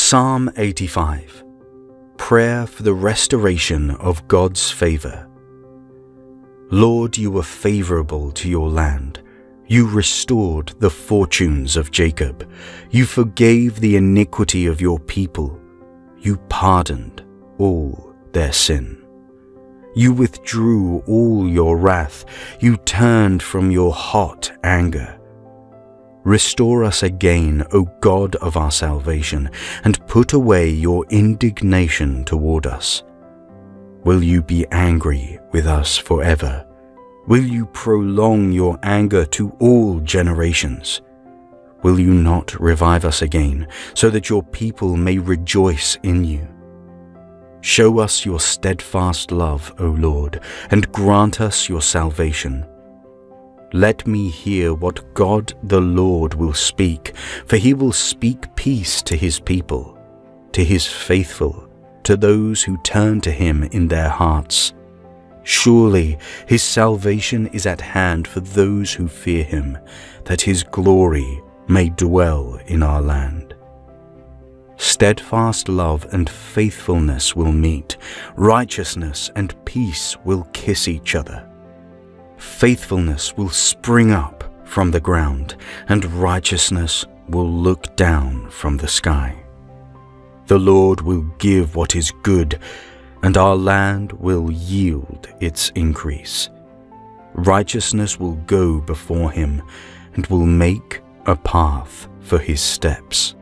Psalm 85. Prayer for the restoration of God's favor. Lord, you were favorable to your land. You restored the fortunes of Jacob. You forgave the iniquity of your people. You pardoned all their sin. You withdrew all your wrath. You turned from your hot anger. Restore us again, O God of our salvation, and put away your indignation toward us. Will you be angry with us forever? Will you prolong your anger to all generations? Will you not revive us again, so that your people may rejoice in you? Show us your steadfast love, O Lord, and grant us your salvation. Let me hear what God the Lord will speak, for he will speak peace to his people, to his faithful, to those who turn to him in their hearts. Surely his salvation is at hand for those who fear him, that his glory may dwell in our land. Steadfast love and faithfulness will meet, righteousness and peace will kiss each other. Faithfulness will spring up from the ground, and righteousness will look down from the sky. The Lord will give what is good, and our land will yield its increase. Righteousness will go before him, and will make a path for his steps.